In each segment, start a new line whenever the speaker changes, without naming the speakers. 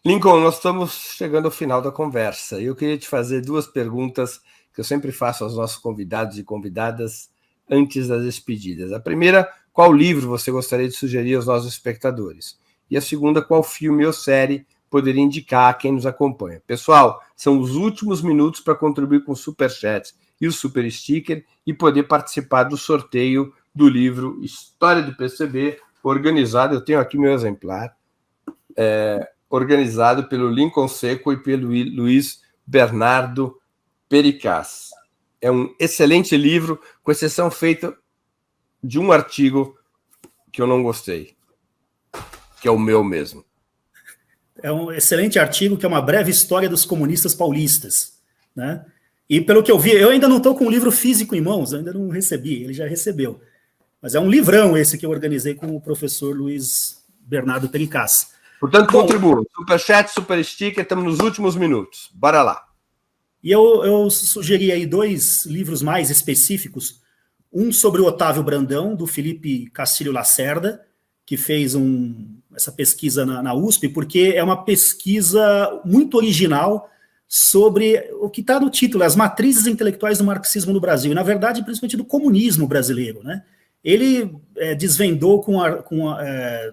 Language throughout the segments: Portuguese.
Lincoln, nós estamos chegando ao final da conversa. Eu queria te fazer duas perguntas que eu sempre faço aos nossos convidados e convidadas antes das despedidas. A primeira, qual livro você gostaria de sugerir aos nossos espectadores? E a segunda, qual filme ou série poderia indicar a quem nos acompanha? Pessoal, são os últimos minutos para contribuir com o Superchat e o Super Sticker e poder participar do sorteio do livro História do PCB, organizado, eu tenho aqui meu exemplar, organizado pelo Lincoln Seco e pelo Luiz Bernardo Pericaz. É um excelente livro, com exceção feita de um artigo que eu não gostei, que é o meu mesmo.
É um excelente artigo, que é uma breve história dos comunistas paulistas, né? E pelo que eu vi, eu ainda não estou com o livro físico em mãos, ainda não recebi, ele já recebeu. Mas é um livrão esse que eu organizei com o professor Luiz Bernardo Pericaz.
Portanto, contribua. Superchat, Super Sticker, estamos nos últimos minutos. Bora lá.
E eu sugeri aí dois livros mais específicos. Um sobre o Otávio Brandão, do Felipe Castilho Lacerda, que fez essa pesquisa na USP, porque é uma pesquisa muito original sobre o que está no título, as matrizes intelectuais do marxismo no Brasil, e, na verdade, principalmente do comunismo brasileiro, né? Ele desvendou com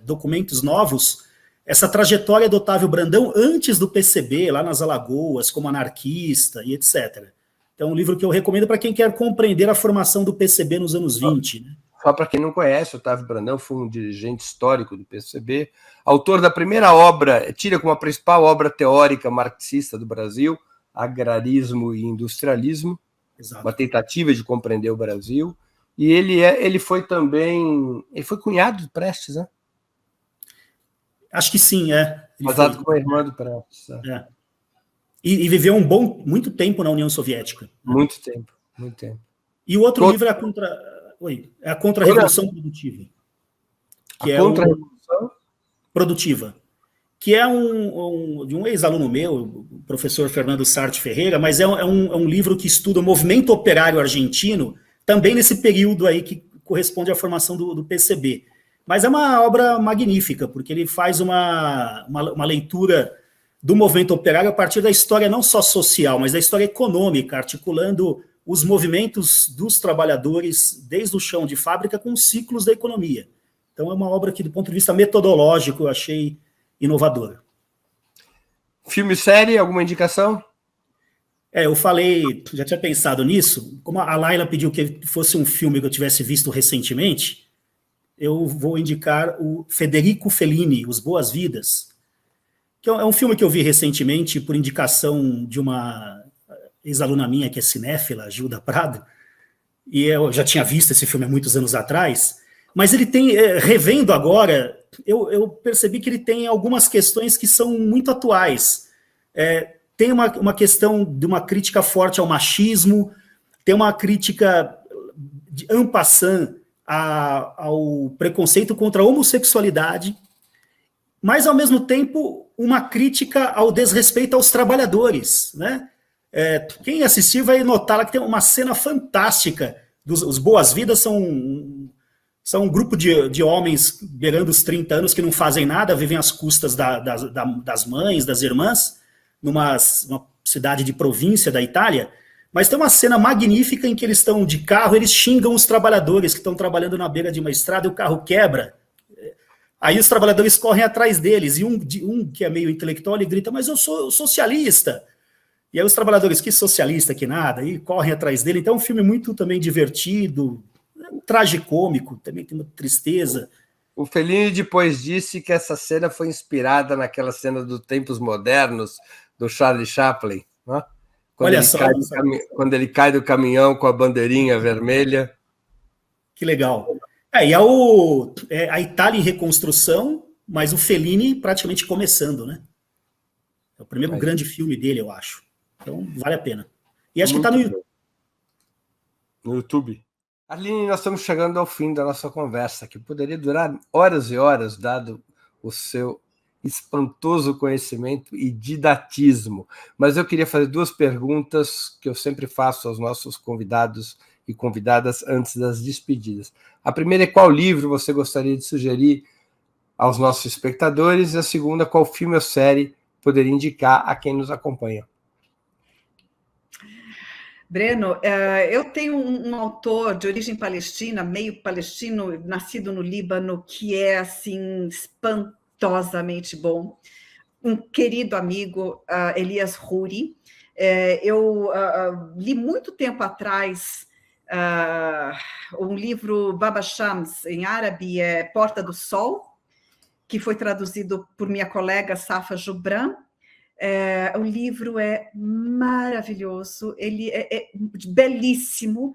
documentos novos essa trajetória do Otávio Brandão antes do PCB, lá nas Alagoas, como anarquista e etc. Então, um livro que eu recomendo para quem quer compreender a formação do PCB nos anos 20. Né?
Só para quem não conhece, Otávio Brandão foi um dirigente histórico do PCB, autor da primeira obra, tira como a principal obra teórica marxista do Brasil, Agrarismo e Industrialismo,
Exato.
Uma tentativa de compreender o Brasil. E ele foi também... Ele foi cunhado do Prestes, né?
Acho que sim,
Casado com a irmã do Prestes.
E viveu muito tempo na União Soviética. Né?
Muito tempo, muito tempo.
E o outro livro é a Contra-Revolução Produtiva.
Que a Contra-Revolução
Produtiva. Que é de um ex-aluno meu, o professor Fernando Sartre Ferreira, mas é um livro que estuda o movimento operário argentino, também nesse período aí que corresponde à formação do PCB. Mas é uma obra magnífica, porque ele faz uma leitura do movimento operário a partir da história não só social, mas da história econômica, articulando os movimentos dos trabalhadores desde o chão de fábrica com os ciclos da economia. Então é uma obra que, do ponto de vista metodológico, eu achei inovadora.
Filme e série, alguma indicação?
Eu falei, já tinha pensado nisso, como a Laila pediu que fosse um filme que eu tivesse visto recentemente, eu vou indicar o Federico Fellini, Os Boas-Vidas, que é um filme que eu vi recentemente por indicação de uma ex-aluna minha que é cinéfila, Gilda Prado, e eu já tinha visto esse filme há muitos anos atrás, mas ele tem, revendo agora, eu percebi que ele tem algumas questões que são muito atuais. Tem uma questão de uma crítica forte ao machismo, tem uma crítica de en passant ao preconceito contra a homossexualidade, mas, ao mesmo tempo, uma crítica ao desrespeito aos trabalhadores. Né? Quem assistir vai notar que tem uma cena fantástica. Os Boas-Vidas são um grupo de homens beirando os 30 anos que não fazem nada, vivem às custas das mães, das irmãs, numa cidade de província da Itália, mas tem uma cena magnífica em que eles estão de carro, eles xingam os trabalhadores que estão trabalhando na beira de uma estrada e o carro quebra. Aí os trabalhadores correm atrás deles, e um que é meio intelectual, ele grita, mas eu sou socialista. E aí os trabalhadores, que socialista, que nada, e correm atrás dele. Então é um filme muito também divertido, tragicômico, também tem uma tristeza.
O Fellini depois disse que essa cena foi inspirada naquela cena do Tempos Modernos, do Charlie Chaplin, né? Quando ele cai do caminhão com a bandeirinha vermelha.
Que legal. E a Itália em reconstrução, mas o Fellini praticamente começando, né? É o primeiro grande filme dele, eu acho. Então, vale a pena. E acho que está no YouTube.
No YouTube. Arline, nós estamos chegando ao fim da nossa conversa, que poderia durar horas e horas, dado o seu espantoso conhecimento e didatismo. Mas eu queria fazer duas perguntas que eu sempre faço aos nossos convidados e convidadas antes das despedidas. A primeira é qual livro você gostaria de sugerir aos nossos espectadores, e a segunda, qual filme ou série poderia indicar a quem nos acompanha?
Breno, eu tenho um autor de origem palestina, meio palestino, nascido no Líbano, que é, assim, espantosamente bom. Um querido amigo, Elias Houri. Eu li muito tempo atrás um livro, Baba Shams, em árabe, é Porta do Sol, que foi traduzido por minha colega Safa Jubran. O livro é maravilhoso, ele é belíssimo,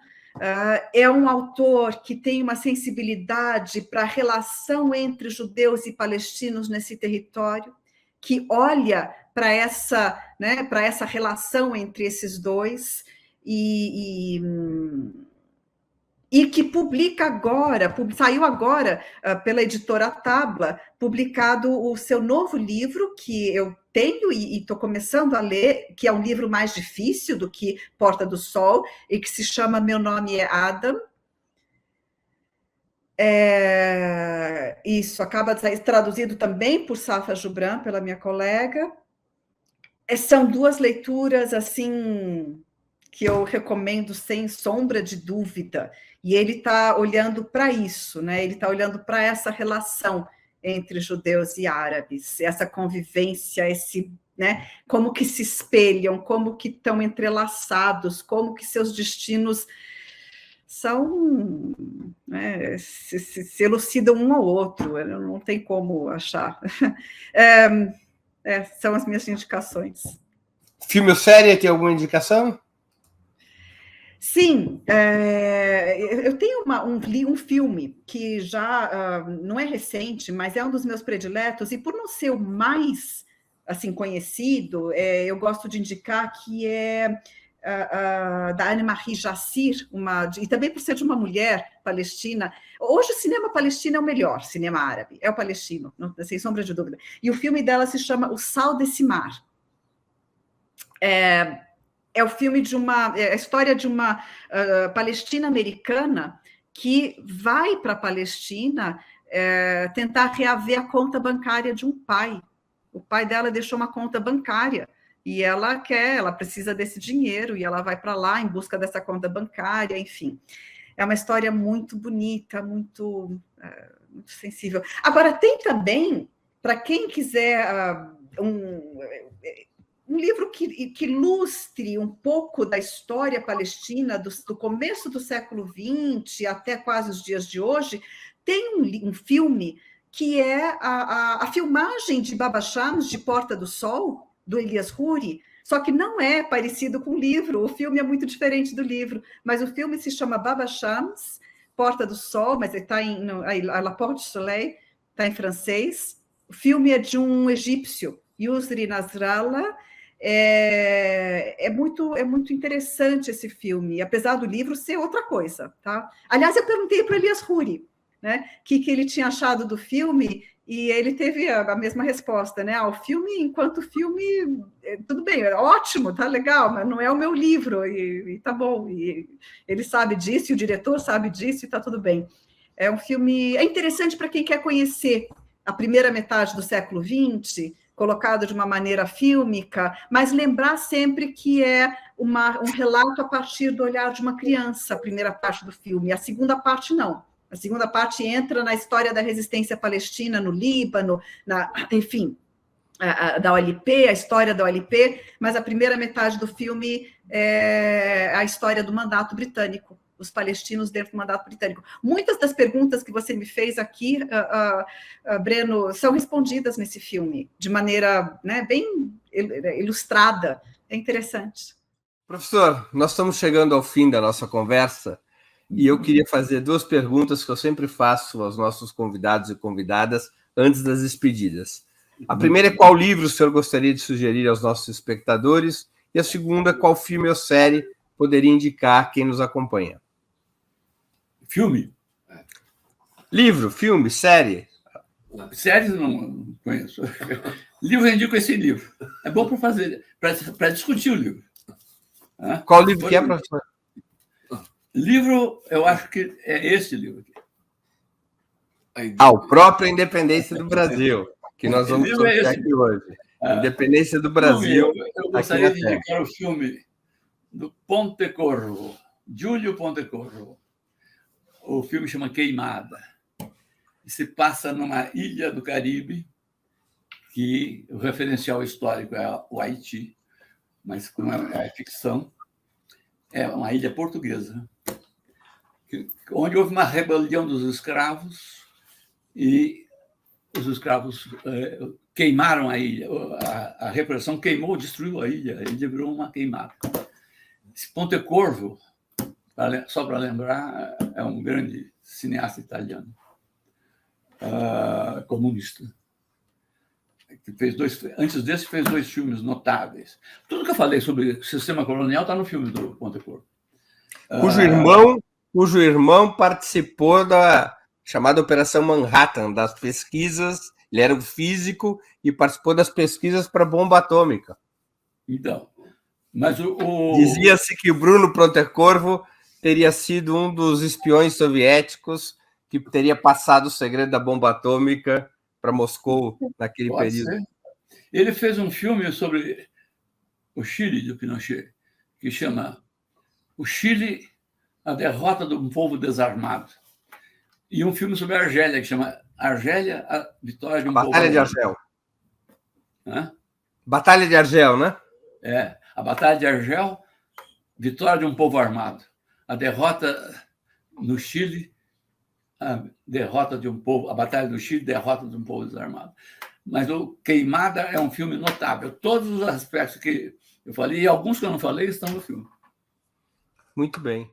é um autor que tem uma sensibilidade para a relação entre judeus e palestinos nesse território, que olha para essa, né, para essa relação entre esses dois e que publica agora, saiu agora pela editora Tabla, publicado o seu novo livro, que eu tenho e estou começando a ler, que é um livro mais difícil do que Porta do Sol, e que se chama Meu Nome é Adam. Isso, acaba de sair traduzido também por Safa Jubran, pela minha colega. São duas leituras, assim, que eu recomendo sem sombra de dúvida, e ele está olhando para isso, né? Ele está olhando para essa relação entre judeus e árabes, essa convivência, né? Como que se espelham, como que estão entrelaçados, como que seus destinos são, né, se elucidam um ao outro, não tem como achar. São as minhas indicações.
Filme ou série, tem alguma indicação?
Sim, eu tenho um filme que já não é recente, mas é um dos meus prediletos, e por não ser o mais assim, conhecido, eu gosto de indicar que é da Anne-Marie Jassir, e também por ser de uma mulher palestina. Hoje o cinema palestino é o melhor cinema árabe, é o palestino, não, sem sombra de dúvida. E o filme dela se chama O Sal desse Mar. É o filme a história de uma palestina americana que vai para a Palestina tentar reaver a conta bancária de um pai. O pai dela deixou uma conta bancária e ela precisa desse dinheiro e ela vai para lá em busca dessa conta bancária, enfim. É uma história muito bonita, muito sensível. Agora, tem também, para quem quiser um livro que ilustre um pouco da história palestina do começo do século XX até quase os dias de hoje, tem um filme que é a filmagem de Baba Shams, de Porta do Sol, do Elias Houri, só que não é parecido com o livro, o filme é muito diferente do livro, mas o filme se chama Baba Shams, Porta do Sol, mas ele está em La Porte du Soleil, está em francês. O filme é de um egípcio, Yusri Nasrallah. É muito interessante esse filme, apesar do livro ser outra coisa, tá? Aliás, eu perguntei para Elias Houri, né, o que ele tinha achado do filme, e ele teve a mesma resposta, né? O filme, enquanto filme, tudo bem, é ótimo, tá legal, mas não é o meu livro, e tá bom, e ele sabe disso, e o diretor sabe disso, e tá tudo bem. É um filme, interessante para quem quer conhecer a primeira metade do século XX, colocado de uma maneira fílmica, mas lembrar sempre que é um relato a partir do olhar de uma criança, a primeira parte do filme, a segunda parte não. A segunda parte entra na história da resistência palestina no Líbano, enfim, da OLP, a história da OLP, mas a primeira metade do filme é a história do mandato britânico, os palestinos dentro do mandato britânico. Muitas das perguntas que você me fez aqui, Breno, são respondidas nesse filme, de maneira, né, bem ilustrada. É interessante.
Professor, nós estamos chegando ao fim da nossa conversa e eu queria fazer duas perguntas que eu sempre faço aos nossos convidados e convidadas antes das despedidas. A primeira é qual livro o senhor gostaria de sugerir aos nossos espectadores? E a segunda, qual filme ou série poderia indicar quem nos acompanha?
Filme?
Livro, filme, série?
Séries eu não conheço. Livro eu indico esse livro. É bom para fazer, para discutir o livro.
Qual livro que é, professor?
Livro, eu acho que é esse livro aqui.
O próprio Independência do Brasil, que nós vamos sortear aqui hoje. Independência do Brasil.
Eu gostaria de indicar o filme do Pontecorvo, Júlio Pontecorvo. O filme chama Queimada. Se passa numa ilha do Caribe, que o referencial histórico é o Haiti, mas como é ficção, é uma ilha portuguesa, onde houve uma rebelião dos escravos e os escravos queimaram a ilha. A repressão queimou, destruiu a ilha virou uma queimada. Esse Pontecorvo, só para lembrar, é um grande cineasta italiano, comunista. Que antes desse, fez 2 filmes notáveis. Tudo que eu falei sobre o sistema colonial está no filme do Pontecorvo.
Cujo irmão participou da chamada Operação Manhattan, das pesquisas. Ele era um físico e participou das pesquisas para a bomba atômica.
Então, mas
dizia-se que o Bruno Pontecorvo teria sido um dos espiões soviéticos que teria passado o segredo da bomba atômica para Moscou naquele período.
Ser. Ele fez um filme sobre o Chile, do Pinochet, que chama O Chile, a derrota de um povo desarmado. E um filme sobre a Argélia, que chama Argélia, a vitória de um povo
Batalha de Argel.
Hã?
Batalha de Argel, né?
A Batalha de Argel, vitória de um povo armado. A derrota no Chile, a derrota de um povo, a Batalha do Chile, derrota de um povo desarmado. Mas o Queimada é um filme notável. Todos os aspectos que eu falei, e alguns que eu não falei, estão no filme.
Muito bem.